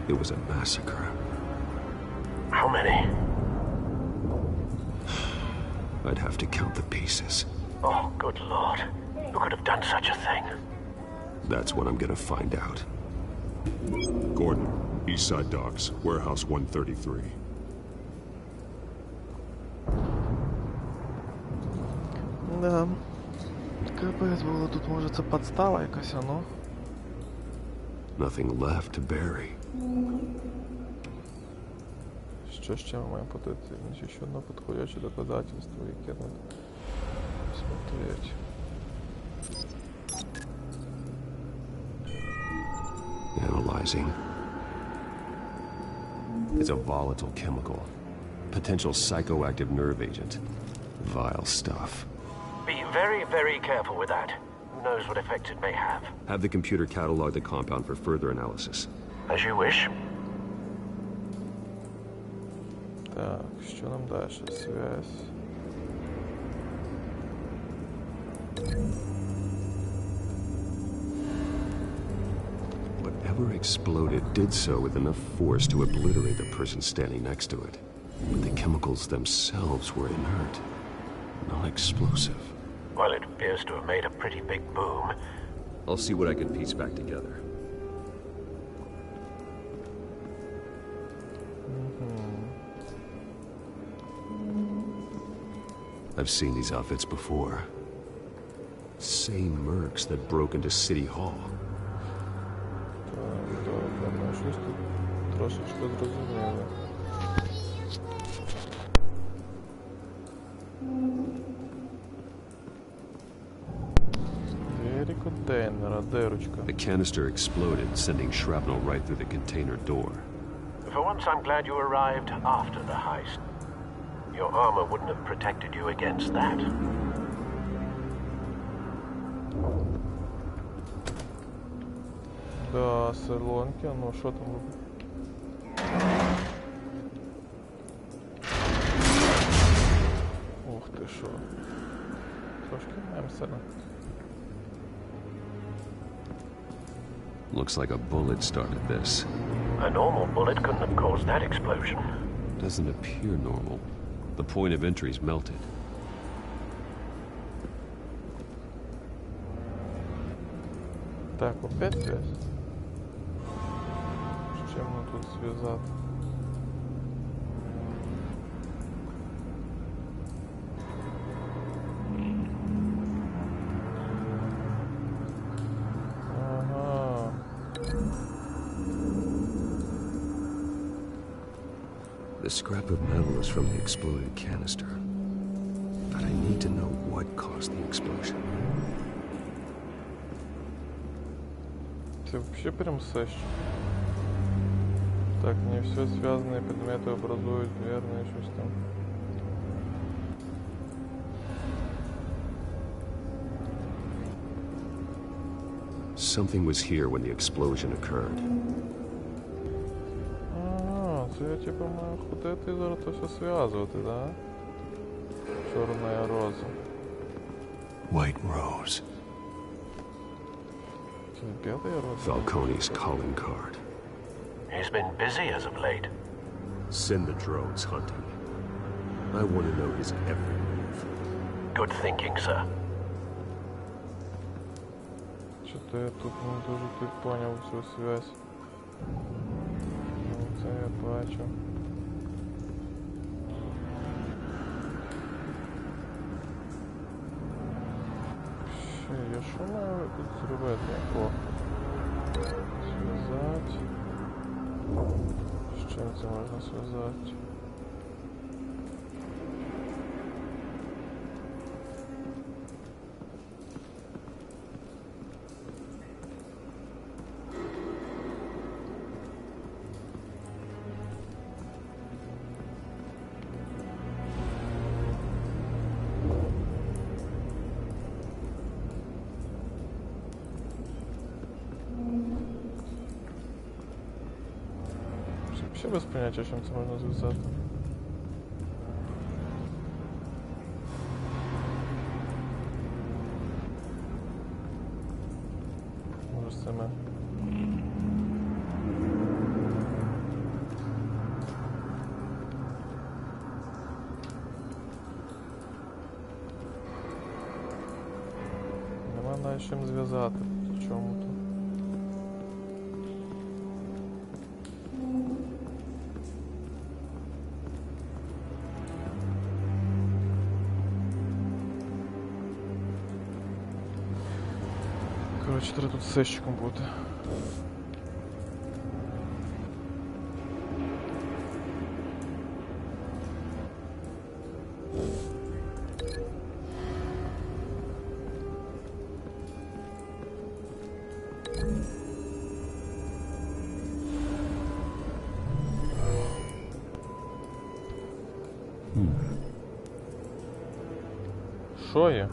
It was a massacre. How many? I'd have to count the pieces. Oh, good Lord. Who could have done such a thing? That's what I'm gonna find out. Gordon, Eastside Docks, Warehouse 133. Да. Капець було, тут може це подстава якась, ну. Nothing left to bury. Що ще ми маємо подати? Значить, ще одне підходяще доказательство, яке треба смотреть. Analyzing. It's a volatile chemical. Potential psychoactive nerve agent. Vile stuff. Be very, very careful with that. Who knows what effects it may have. Have the computer catalog the compound for further analysis. As you wish. Так, що нам дальше? Связь. Whatever exploded did so with enough force to obliterate the person standing next to it. But the chemicals themselves were inert, non-explosive. Well, it appears to have made a pretty big boom. I'll see what I can piece back together. I've seen these outfits before. Same mercs that broke into City Hall. Так, добре, ну щось тут трошечки зрозуміло. Двері контейнера, де ручка? The canister exploded, sending shrapnel right through the container door. For once, I'm glad you arrived after the heist. Your armor wouldn't have protected you against that. Да, салонки, ну що там? Ух ти що. Трошки мемсена. Looks like a bullet started this. A normal bullet couldn't have caused that explosion. Doesn't appear normal. The point of entry's melted. Так, опять связь. З чим ми тут зв'язати? Ага. The scrap of metal is from the exploded canister. But I need to know what caused the explosion. Це вообще прям сэч. Так, не все связанные предметы образуют верное щось там. Something was here when the explosion occurred. Ага, це я типу маю ходити і зараз то все зв'язувати, да? Чорна роза. White Rose. Це біла роза? Falcone's calling card. He's been busy as of late. Send the drones hunting. I want to know his every move. Good thinking, sir. Що-то я тут не дуже ти поняв всю связь. Ну, це я бачу. Я що маю тут зробити? О. Зв'язати. З чим це можна зв'язати? Ще без поняття, чим це можна зв'язати. Може з цими. немає з чим зв'язати. В чому то? Коротше, треба тут з сищиком бути. Що є?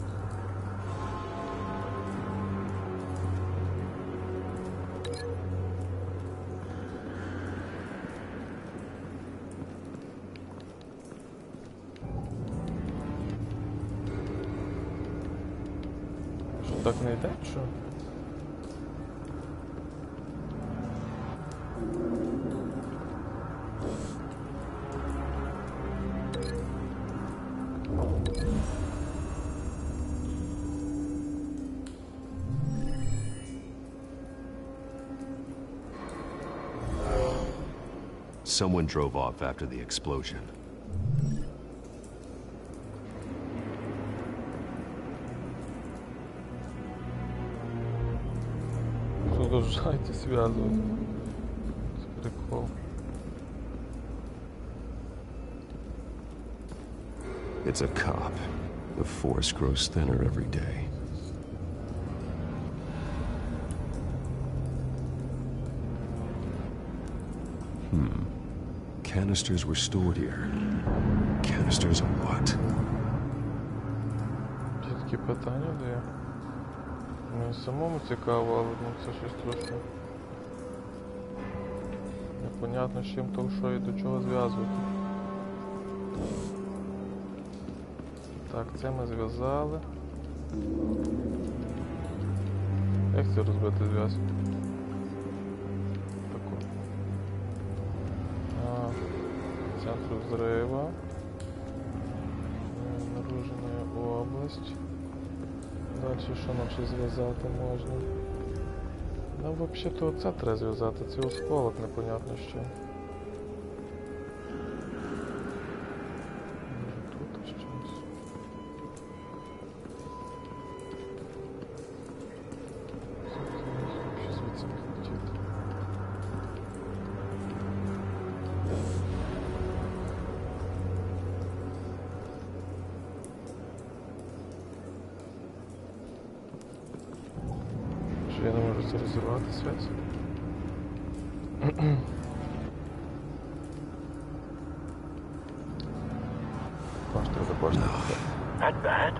Що так не йде, що? Someone drove off after the explosion. Продовжайте зв'язувати. Це прикол. It's a cop. The force grows thinner every day. Canisters were stored here. Canisters of what? Є такі питання, де мені самому цікаво, але ну, це щось трошки непонятно, з чим то що і до чого зв'язувати. Так, це ми зв'язали. Як це розбити зв'язок? Центр взрыва. Наружная область. Дальше що нам ще зв'язати можна? Ну, взагалі-то це треба зв'язати. Це осколок непонятно що. Тут щось. Що звідси не хотіти? Я не можу це розірвати связь. Бачите. That bad?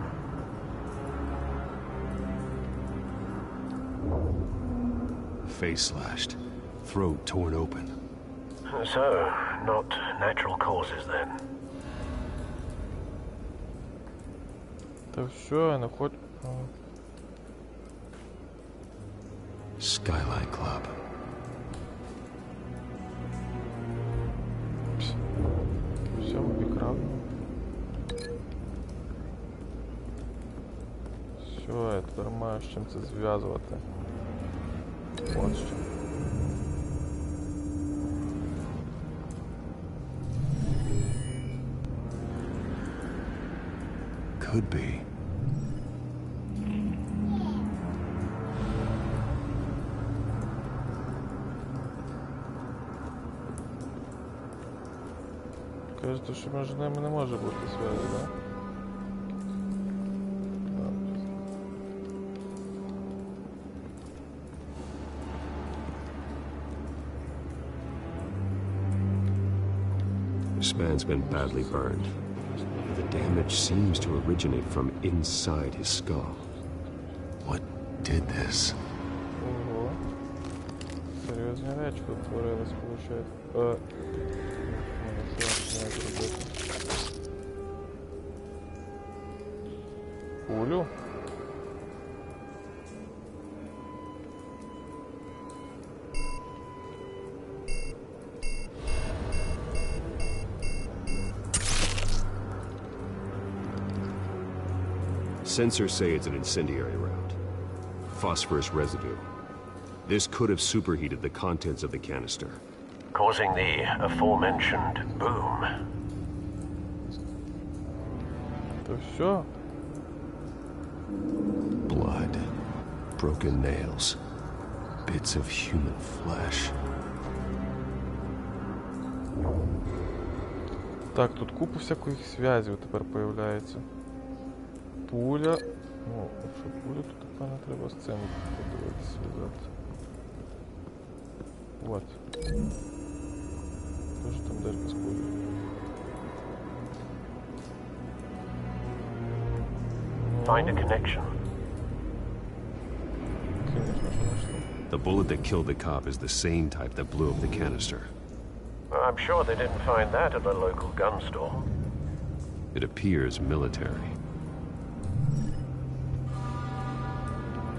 Face slashed. Throat torn open. So, not natural causes then. Та все, я не хочу. Skylight Club. Все, обікрав. Все, я тепер маю з чим це зв'язувати. От що. Could be. Кажете, що між ними не може бути зв'язку, так? This man's been badly burned. The damage seems to originate from inside his skull. What did this? Ого. Серйозні речі тут творились, виходить. Пулю? Sensors say it's an incendiary round. phosphorus residue. This could have superheated the contents of the canister. Causing the aforementioned boom. То все? Blood, broken nails, bits of human flesh. Так, тут купа всяких зв'язів тепер появляється. Пуля. Ну, якщо пуля, то напевно треба з цим подивитися зв'язати. Вот. Тоже там дырка с пулей. Find a connection. The bullet that killed the cop is the same type that blew up the canister. I'm sure they didn't find that at the local gun store. It appears military.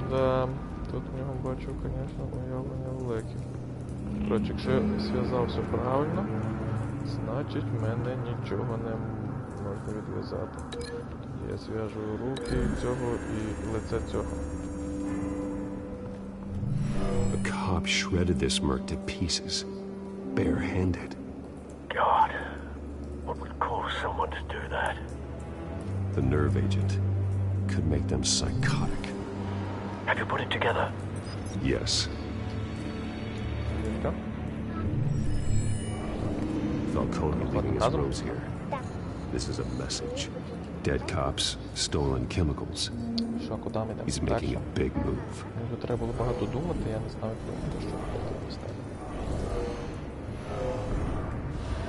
Да, тут в нього бачу, звісно, уявлення велике. Коротше, якщо я зв'язав все правильно, значить в мене нічого не можна відв'язати. Я зв'яжу руки цього і лице цього. The cop shredded this merc to pieces, barehanded. God, what would cause someone to do that? The nerve agent could make them psychotic. Have you put it together? Yes. Вінка? Falcone leaving his rose here. This is a message. Dead cops, stolen chemicals. Що, куди ми йдемо? He's making a big move. Мені треба було багато думати, я не знав, як думати, що робити поставити.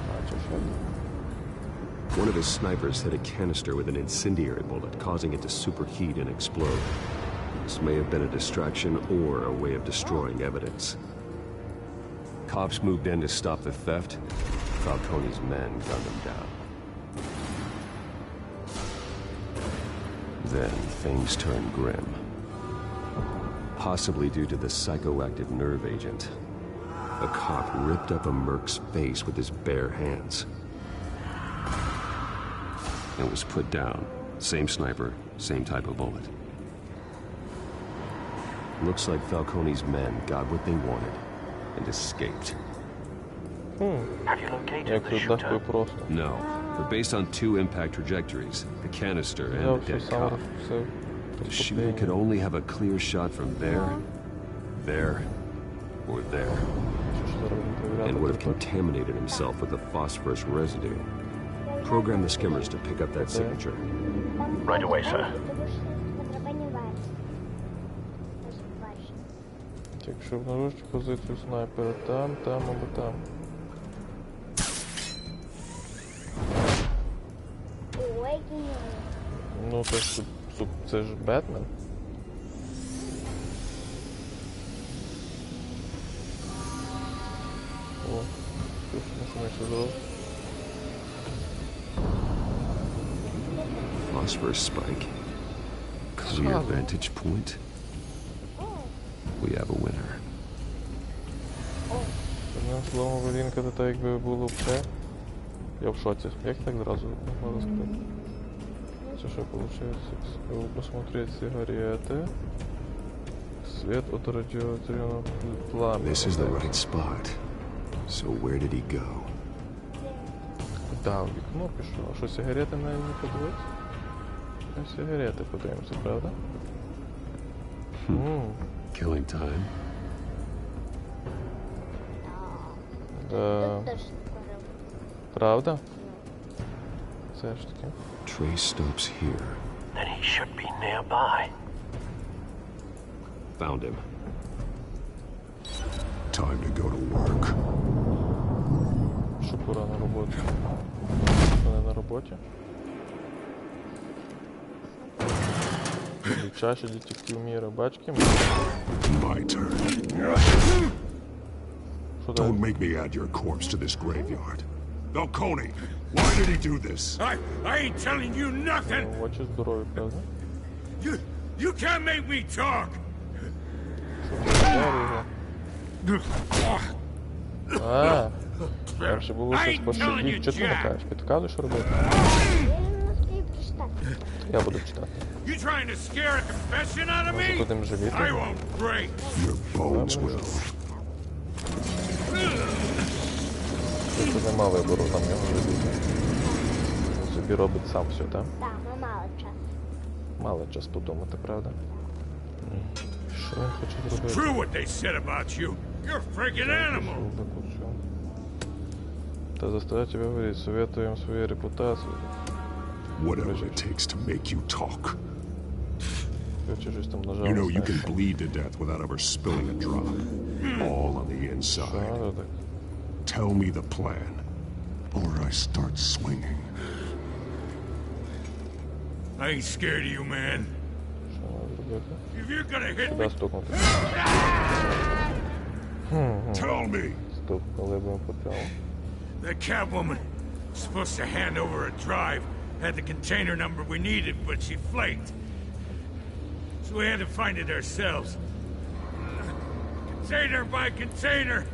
Бачу, що це? One of his snipers hit a canister with an incendiary bullet, causing it to superheat and explode. This may have been a distraction or a way of destroying evidence. Cops moved in to stop the theft. Falcone's men gunned him down. Then things turned grim. Possibly due to the psychoactive nerve agent. A cop ripped up a merc's face with his bare hands. And was put down. Same sniper, same type of bullet. Looks like Falcone's men got what they wanted and escaped. Have you located Як the тут легко і shooter? просто. No, but based on two impact trajectories, the canister Я and the все dead сам cop, все the shooter could поступлення. only have a clear shot from there, or there, Що ж зараз будемо and would have перевіряти тепер? contaminated himself with the phosphorus residue. Program the skimmers to pick up that signature. Right away, sir. Якщо обнаружити позицію снайпера там або там. Ну це ж Бетмен. О, тут машина ще зробила. Phosphorus spike. Clear vantage point. We have a winner. Одним словом, Валінка, це так якби було б це. Я в шоці. Як так зразу можна сказати? Це що вийшло? Посмотреть сигарети. Свет от радіоактивного пламени. This is the right spot. So where did he go? Да, в вікно пішов. А що, сигарети навіть не подивитися? Ну, сигарети подивимося, правда? Killing time. Да. Правда? Це ж таки. Trace stops here. Then he should be nearby. Found him. Time to go to work. Що пора на роботі? Вони на роботі? Чаще детектив міра, бачки? My turn. Що Don't далі? make me add your corpse to this graveyard. Falcone, why did he do this? I ain't telling you nothing. Очі здорові, правда? You can't make me talk. А, там ще було щось пошибіть. Чого ти не кажеш? Підказуєш, що робити? Я буду читати. You trying to scare a confession out of me? I won't break. Your bones will. Тут нема вибору, там його любити. Він собі робить сам все, так? Так, ми мали час. Мало час подумати, правда? Що він хоче зробити? True what they said about you. You're a freaking animal. Та заставляю тебя говорить, советуем свою репутацию. Whatever it takes to make you talk. You You know you can bleed to death without ever spilling a drop. All on the inside. Tell me the plan, or I start swinging. I ain't scared of you, man. If you're gonna hit me... Tell me! That Catwoman was supposed to hand over a drive, had the container number we needed, but she flaked. So we had to find it ourselves. Container by container.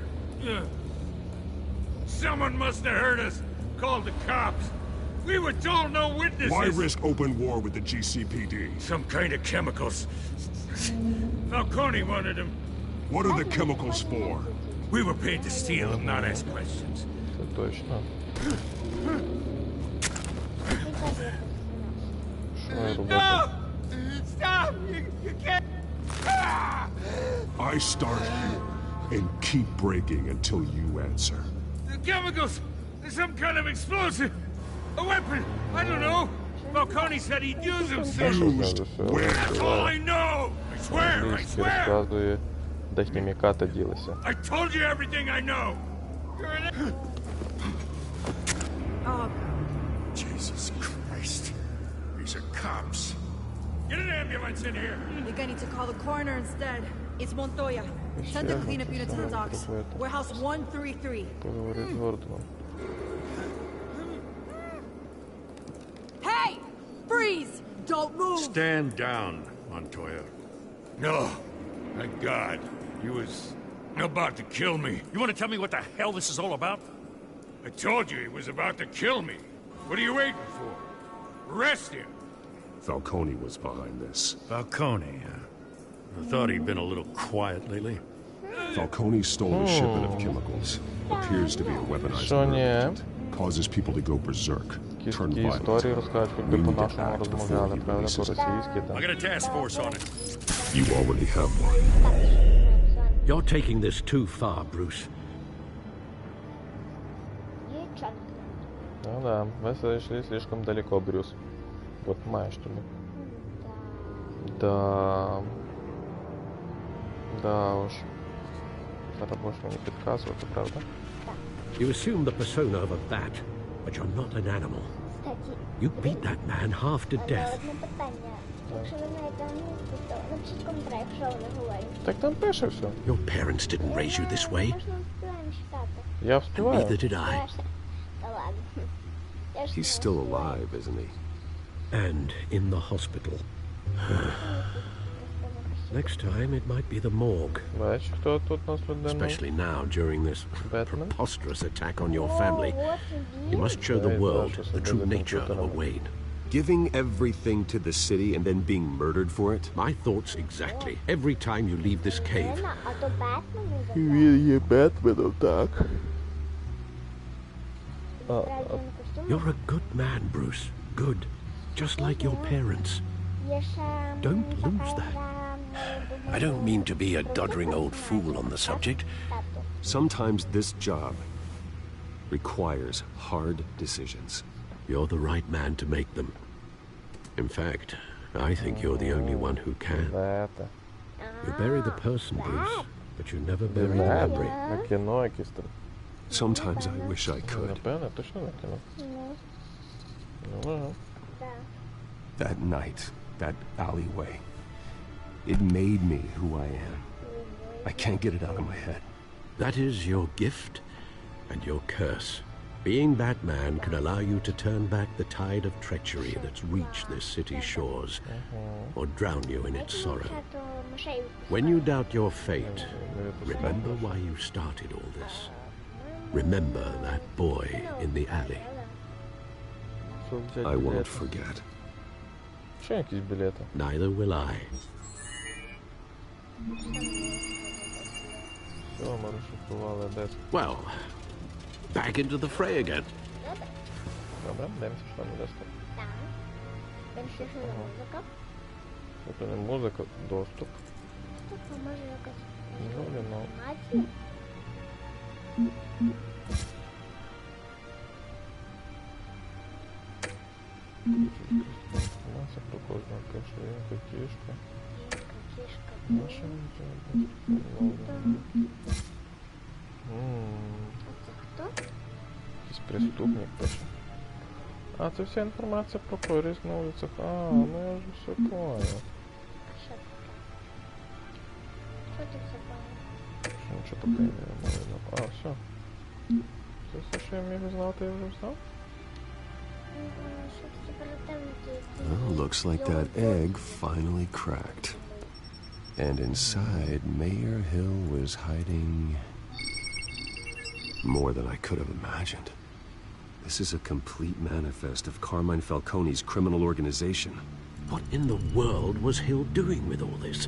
Someone must have heard us, called the cops. We were told no witnesses. Why risk open war with the GCPD? Some kind of chemicals. Falcone wanted them. What are the chemicals for? We were paid to steal them, not ask questions. Точно. No! Stop! You can't! I start here and keep breaking until you answer. The chemicals! There's some kind of explosive! A weapon! I don't know! Falcone said he'd use them soon! Used where? That's all I know! I swear! I swear! Розказує, де хімікати ділися. I told you everything I know! You're an... Oh, Jesus Christ. These are cops. Get an ambulance in here! you're gonna need to call the coroner instead. It's Montoya. Send the cleanup unit to the docks. Warehouse 133. Поговори з Гордоном. Hey! Freeze! Don't move! Stand down, Montoya. No. Thank God. He was about to kill me. You want to tell me what the hell this is all about? I told you he was about to kill me. What are you waiting for? Arrest him. Falcone was behind this. Falcone, huh? I thought he'd been a little quiet lately. Falcone stole a shipment of chemicals. Appears to be a weaponized Що ні? variant. Causes people to go berserk. Turn Такі violent. історії розкажуть, хоч би We need to по-нашому act розмовляли, before he правда, releases по-російськи I там. got a task force on it. You already have one. You're taking this too far, Bruce. Ну да, мы зашли слишком далеко, Брюс. Вот понимаешь, что ли? Да. Да уж. Зараз можеш мені підказувати, правда? You assume the persona of a bat, but you're not an animal. You beat that man half to death. Одне питання. Якщо ви знаєте англійську, то напишіть коментарі, якщо вони говорять. Так там пише все. Your parents didn't raise you this way, Можна встигаємо читати. Я and вспіваю. neither did I. Та ладно. Я ж He's не still alive, isn't he? And in the hospital. Next time, it might be the morgue. Бачиш, хто тут нас людина? Especially now, during this Batman? preposterous attack on your family. You must show the world the true nature of a Wayne. Giving everything to the city and then being murdered for it? My thoughts exactly. Every time you leave this cave. А то Бетмен не Він є Бетменом, так. You're a good man, Bruce. Good. Just like your parents. Don't lose that. I don't mean to be a doddering old fool on the subject. Sometimes this job requires hard decisions. You're the right man to make them. In fact, I think you're the only one who can. Знаєте. You bury the person, Bruce, but you never bury the Знаєте, memory. на кіно якісь там. Sometimes I wish I could. Напевно, точно на кіно. Ну, ага. That night, that alleyway, it made me who I am. I can't get it out of my head. That is your gift and your curse. Being Batman can allow you to turn back the tide of treachery that's reached this city's shores, or drown you in its sorrow. When you doubt your fate, remember why you started all this. Remember that boy in the alley. I won't forget. Ще якісь білети. Neither will I. Все, ми розшифрували десь. Well, back into the fray again. Добре, дивимося, що там десь. Так. Там ще що музика. Тут не музика, доступ. Тут може якась Ну, ну. інформація. Інформація про кожного кишенька, кішка. Кішка. Наша Це хто? якийсь преступник пише. А, це вся інформація про поїзд на вулицях. А, ну я вже все понял. Що таке? Що ти все понял? Що нічого таке не видно. А, все. Це все, що я міг знати, я вже знав. Well, looks like that egg finally cracked. And inside, Mayor Hill was hiding more than I could have imagined. This is a complete manifest of Carmine Falcone's criminal organization. What in the world was Hill doing with all this?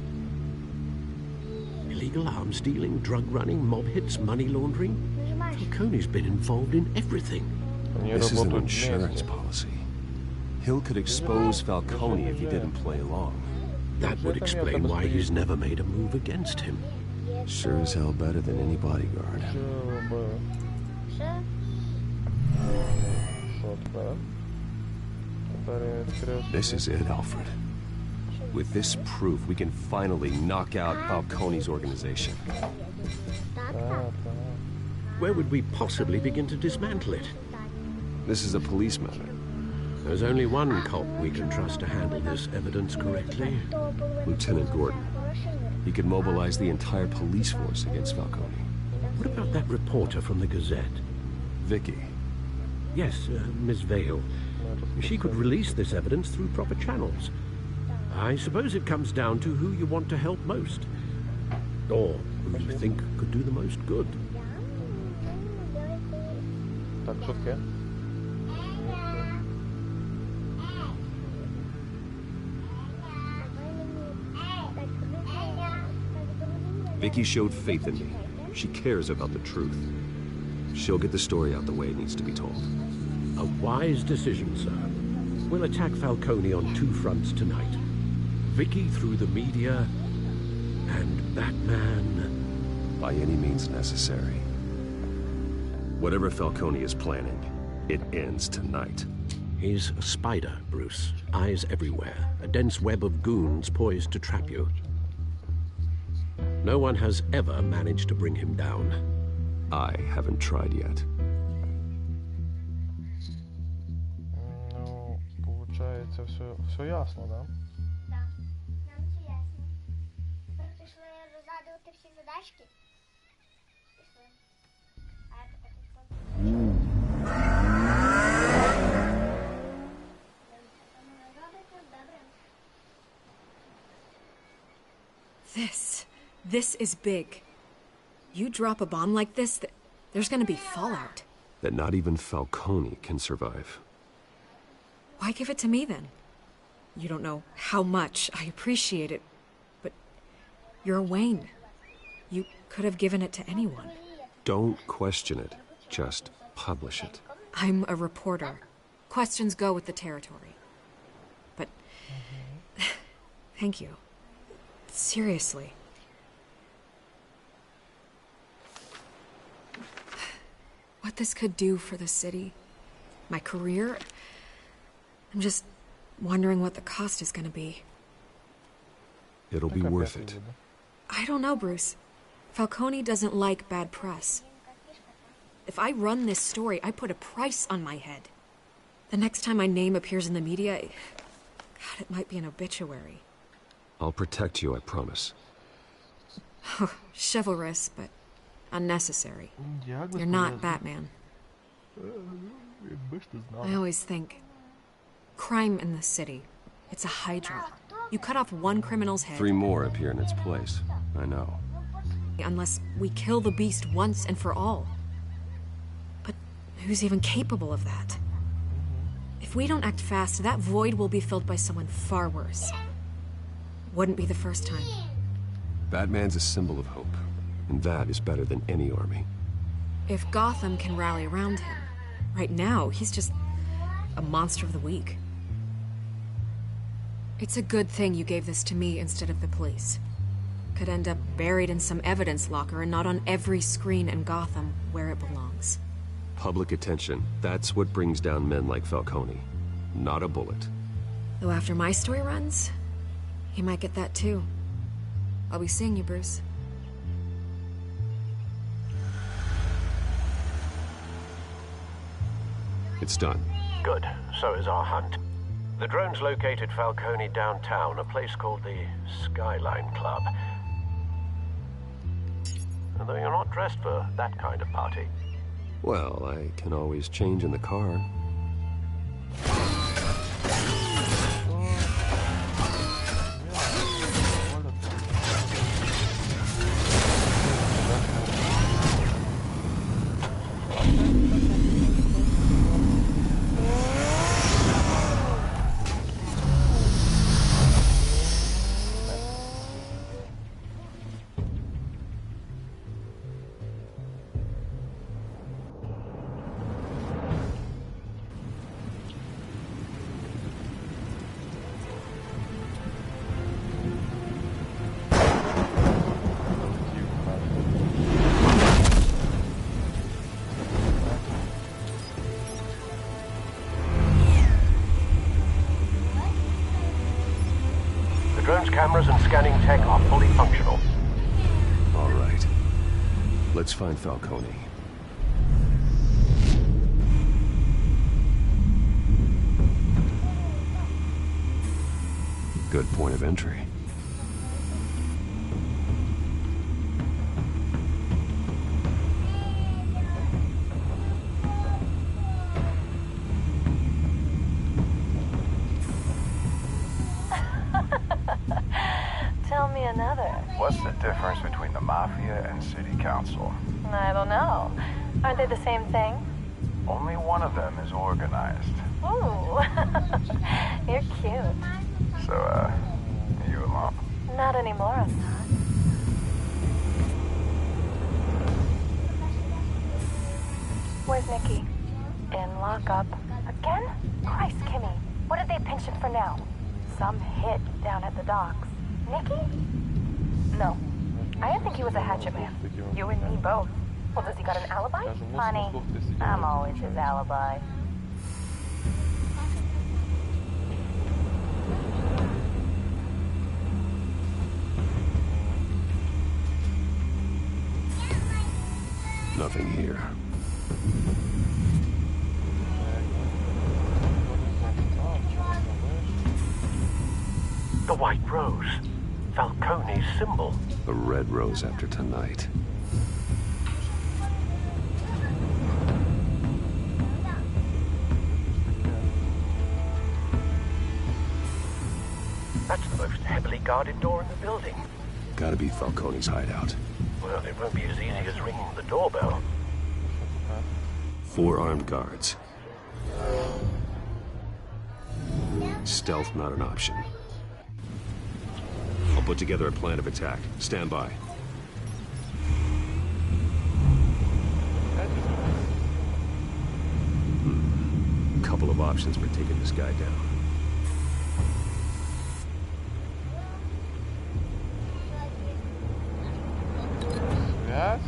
Illegal arms dealing, drug running, mob hits, money laundering? Falcone's been involved in everything. This is an insurance policy. Hill could expose Falcone if he didn't play along. That would explain why he's never made a move against him. Sure as hell better than any bodyguard. This is it, Alfred. With this proof, we can finally knock out Falcone's organization. Where would we possibly begin to dismantle it? This is a police matter. There's only one cop we can trust to handle this evidence correctly. Lieutenant Gordon. He could mobilize the entire police force against Falcone. What about that reporter from the Gazette? Vicky. Yes, Miss Vale. She could release this evidence through proper channels. I suppose it comes down to who you want to help most. Or who you think could do the most good. Так, що таке? Vicky showed faith in me. She cares about the truth. She'll get the story out the way it needs to be told. A wise decision, sir. We'll attack Falcone on two fronts tonight. Vicky through the media, and Batman... By any means necessary. Whatever Falcone is planning, it ends tonight. He's a spider, Bruce. Eyes everywhere. A dense web of goons poised to trap you. No one has ever managed to bring him down. I haven't tried yet. Ну, получається, все ясно, да? Так, нам все ясно. Тепер пішли розгадувати всі задачки. Пішли. А я тепер This is big. You drop a bomb like this, there's gonna be fallout. That not even Falcone can survive. Why give it to me then? You don't know how much I appreciate it, but you're Wayne. You could have given it to anyone. Don't question it. Just publish it. I'm a reporter. Questions go with the territory. But thank you. Seriously. What this could do for the city, my career, I'm just wondering what the cost is going to be. It'll be worth it. I don't know, Bruce. Falcone doesn't like bad press. If I run this story, I put a price on my head. The next time my name appears in the media, God, it might be an obituary. I'll protect you, I promise. Chivalrous, but unnecessary. You're not Batman. I always think, crime in the city, it's a hydra. You cut off one criminal's head. 3 more appear in its place. I know. Unless we kill the beast once and for all. But who's even capable of that? If If we don't act fast, that void will be filled by someone far worse. Wouldn't be the first time. Batman's a symbol of hope, and that is better than any army. If Gotham can rally around him, right now, he's just a monster of the week. It's a good thing you gave this to me instead of the police. Could end up buried in some evidence locker and not on every screen in Gotham where it belongs. Public attention, that's what brings down men like Falcone. Not a bullet. Though after my story runs, he might get that too. I'll be seeing you, Bruce. It's done. Good. So is our hunt. The drones located Falcone downtown, a place called the Skyline Club. Although you're not dressed for that kind of party. Well, I can always change in the car. Drone's cameras and scanning tech are fully functional. All right. Let's find Falcone. Good point of entry. Tell me another. What's the difference between the Mafia and City Council? I don't know. Aren't they the same thing? Only one of them is organized. Ooh. You're cute. So, you alone? Not anymore, I'm not. Where's Nikki? In lockup. Again? Christ, Kimmy. What did they pinch him for now? Some hit down at the docks. Nikki? No. I didn't think he was a hatchet man. You and me both. Well, does he got an alibi? Funny. I'm always his alibi. Nothing here. The white rose. Falcone's symbol. A red rose after tonight. That's the most heavily guarded door in the building. Gotta be Falcone's hideout. Well, it won't be as easy as ringing the doorbell. 4 armed guards. Stealth not an option. I'll put together a plan of attack. Stand by. Couple of options for taking this guy down. Yes?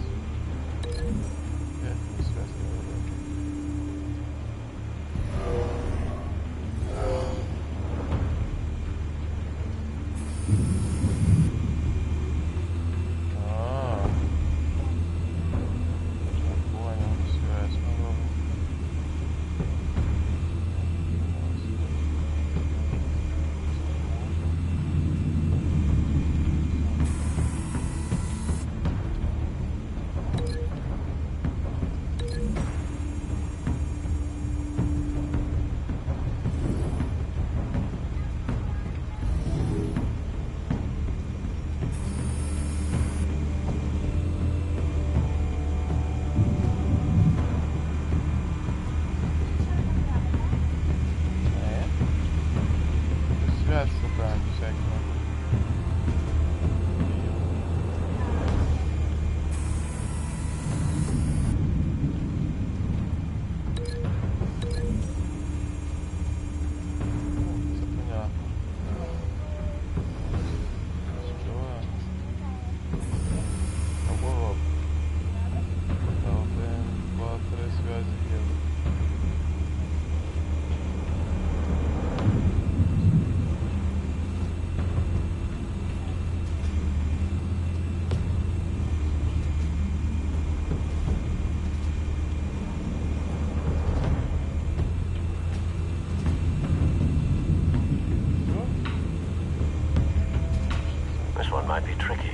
might be tricky.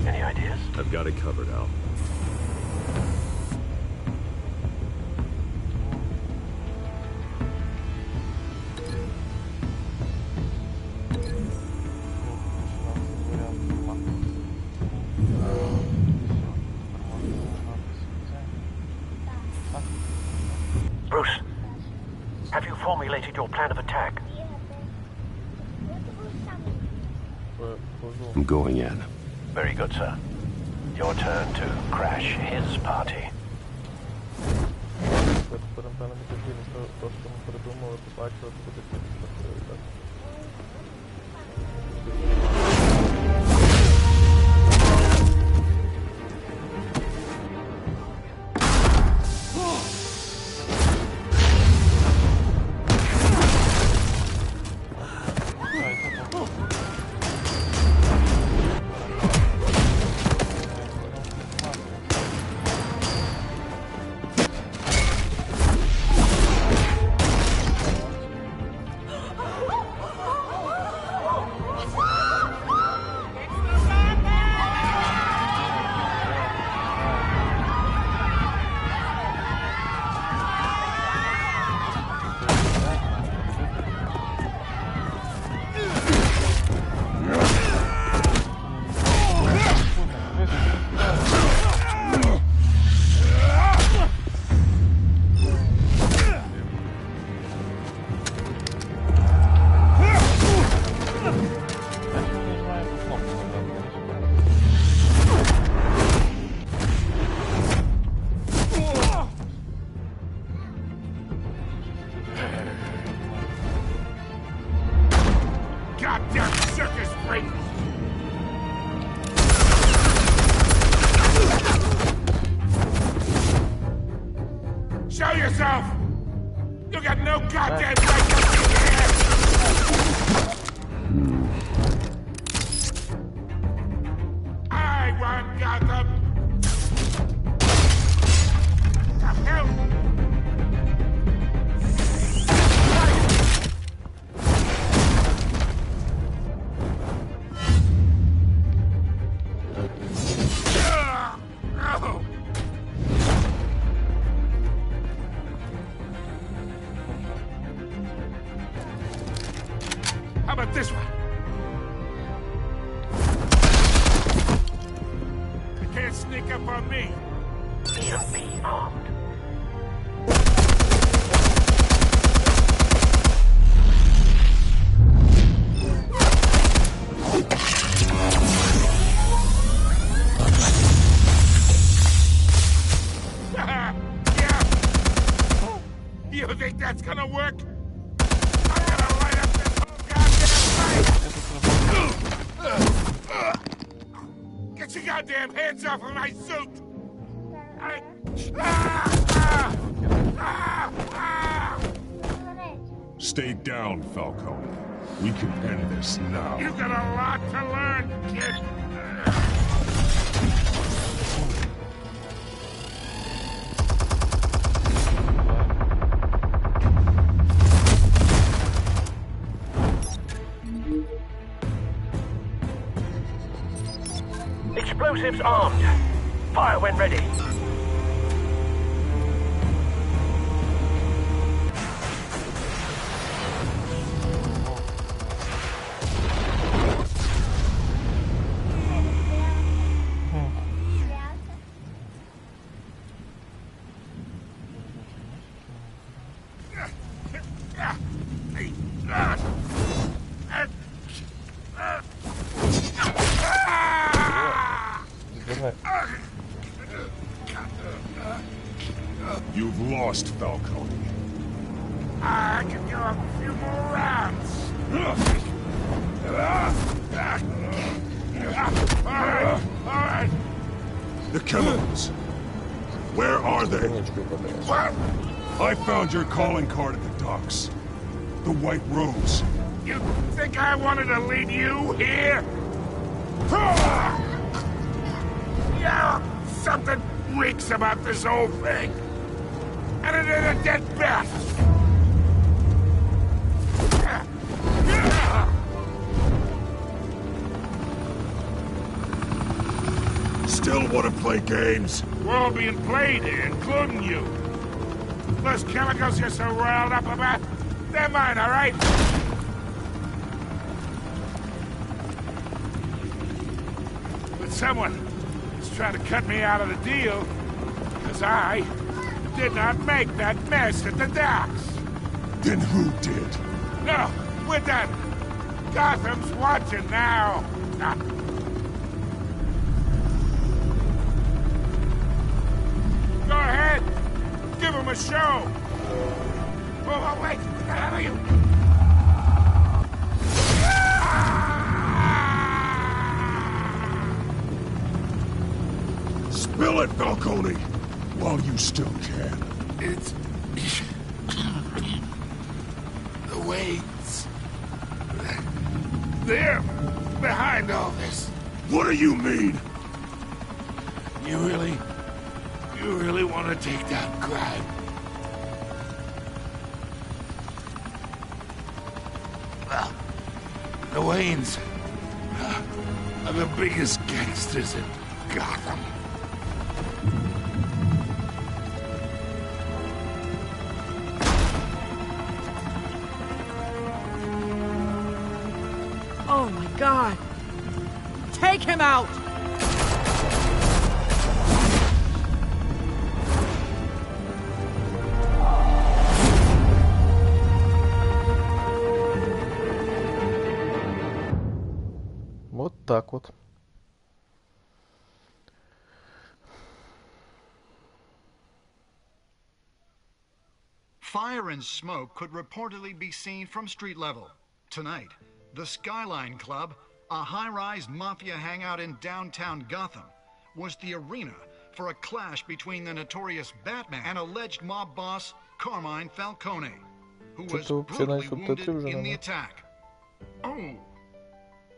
Any ideas? I've got it covered, Al. Bruce, have you formulated your plan of attack? I'm going in. Very good, sir. Your turn to crash his party. Show yourself! You got no goddamn right to be here! I want Gotham! The hell? How about this one? You can't sneak up on me. Be armed. Yeah. You think that's gonna work? I'm gonna light up this whole goddamn place! Get your goddamn hands off of my suit! Stay down, Falcone. We can end this now. You got a lot to learn, kid. Explosives armed. Fire when ready. You've lost, Falcone. I can go a few more rounds. All right. The chemicals. Where are they? What? I found your calling card at the docks. The White Rose. You think I wanted to leave you here? Yeah, something reeks about this whole thing. And it is a dead bat. still want to play games? We're all being played here, including you. Those chemicals you're so riled up about, they're mine, all right? But someone is trying to cut me out of the deal, because I did not make that mess at the docks. Then who did? No, we're done. Gotham's watching now. Go ahead. Give him a show. Oh, wait. Get out of you. Spill it, Falcone, while you still can. It's... the weights. They're behind all this. What do you mean? You really want to take down crime? Well, the Waynes are the biggest gangsters in Gotham. Oh my God! Take him out! Вот так вот. Fire and smoke could reportedly be seen from street level. Tonight, the Skyline Club, a high-rise mafia hangout in downtown Gotham, was the arena for a clash between the notorious Batman and alleged mob boss Carmine Falcone, who was brutally wounded in the attack. Oh!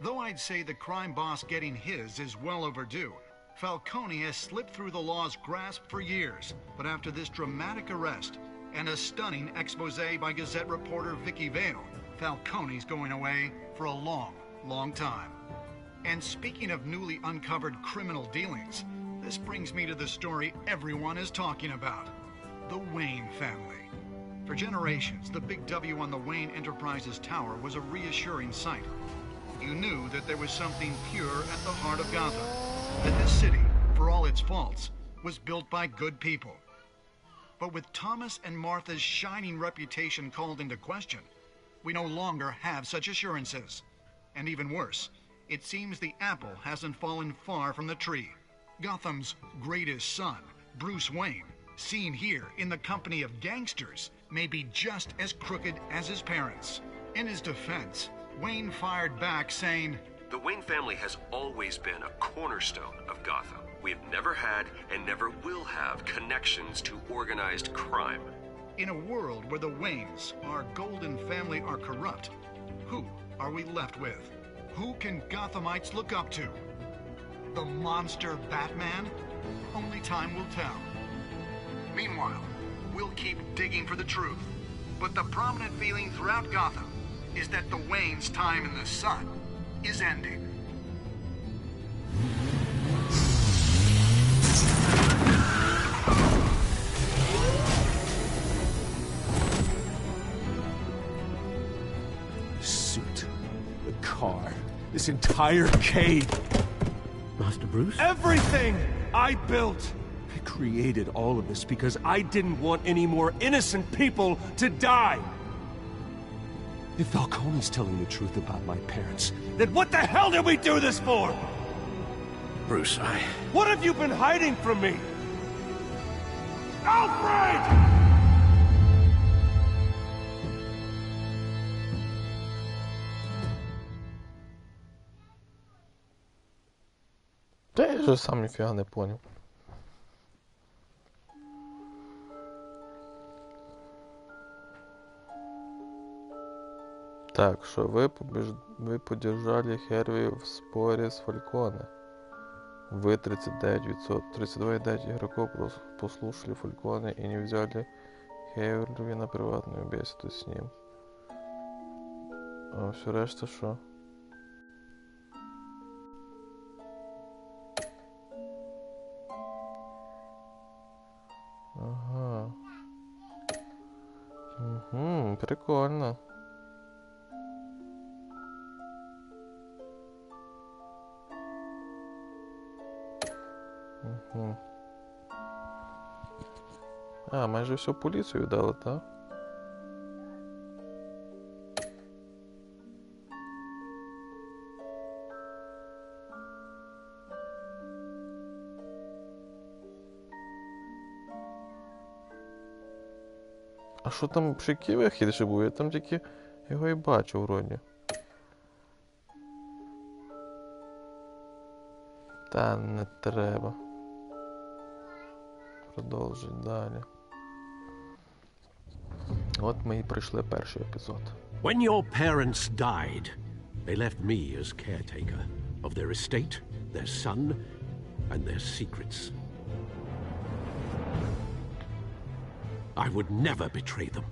Though I'd say the crime boss getting his is well overdue, Falcone has slipped through the law's grasp for years. But after this dramatic arrest and a stunning expose by Gazette reporter Vicky Vale, Falcone's going away for a long, long time. And speaking of newly uncovered criminal dealings, this brings me to the story everyone is talking about: the Wayne family. For generations, the big W on the Wayne Enterprises tower was a reassuring sight. You knew that there was something pure at the heart of Gotham, that this city, for all its faults, was built by good people. But with Thomas and Martha's shining reputation called into question, we no longer have such assurances. And even worse, it seems the apple hasn't fallen far from the tree. Gotham's greatest son, Bruce Wayne, seen here in the company of gangsters, may be just as crooked as his parents. In his defense, Wayne fired back saying, "The Wayne family has always been a cornerstone of Gotham. We have never had and never will have connections to organized crime." In a world where the Waynes, our golden family, are corrupt, who are we left with? Who can Gothamites look up to? The monster Batman? Only time will tell. Meanwhile, we'll keep digging for the truth. But the prominent feeling throughout Gotham is that the Waynes' time in the sun is ending. Suit, the car, this entire cave. Master Bruce? Everything I built! I created all of this because I didn't want any more innocent people to die! If Falcone's telling the truth about my parents, then what the hell did we do this for? Bruce, What have you been hiding from me? Alfred! Да я же сам нифига не понял. Так, что вы поддержали Херви в споре с Фальконе. Вы 32,9 игроков послушали Фальконе и не взяли Херви на приватную беседу с ним. А все решта что? Прикольно. А, майже всю поліцію дали, так? А що там ще який вихід ще був? Я там тільки його і бачив вроді. Та не треба. Продовжуй далі. От ми і пройшли перший епізод. When your parents died, they left me as caretaker of their estate, their son, and their secrets. I would never betray them.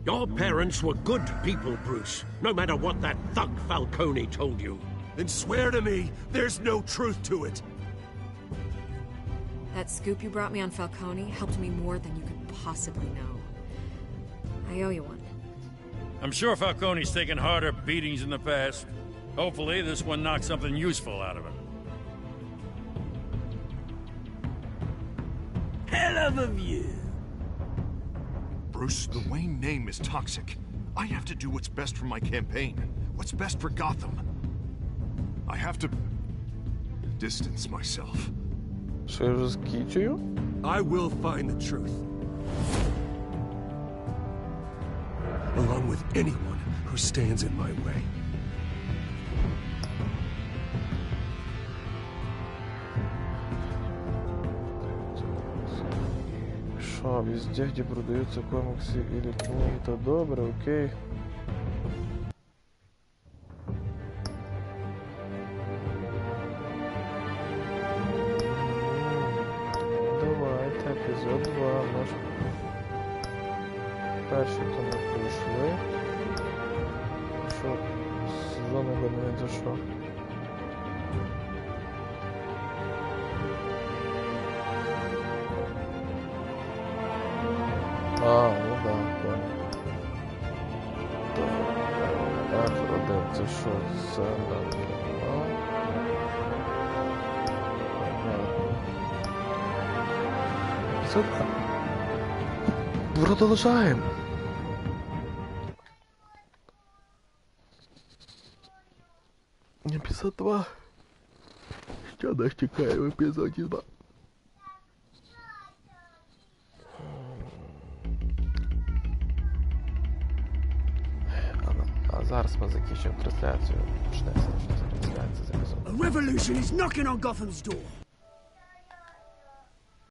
Your parents were good people, Bruce, no matter what that thug Falcone told you. Then swear to me there's no truth to it. That scoop you brought me on Falcone helped me more than you could possibly know. I owe you one. I'm sure Falcone's taken harder beatings in the past. Hopefully this one knocks something useful out of him. Hell of a view. Bruce, the Wayne name is toxic. I have to do what's best for my campaign. What's best for Gotham. I have to distance myself. Що я вже скічую? I will find the truth. Along with anyone who stands in my way. Шо, везде, где продаются комиксы или книги, то добре, окей. Давайте, епізод 2, наш перший то ми пройшли. Що, сезон не за що? А, ну да, понял. F1, це що? Це нам. Все так. Продовжаємо. Епізод 2. Що нас чекає в епізоді 2? А зараз ми закінчимо трансляцію. Почнеться трансляція з епізоду. A revolution is knocking on Gotham's door.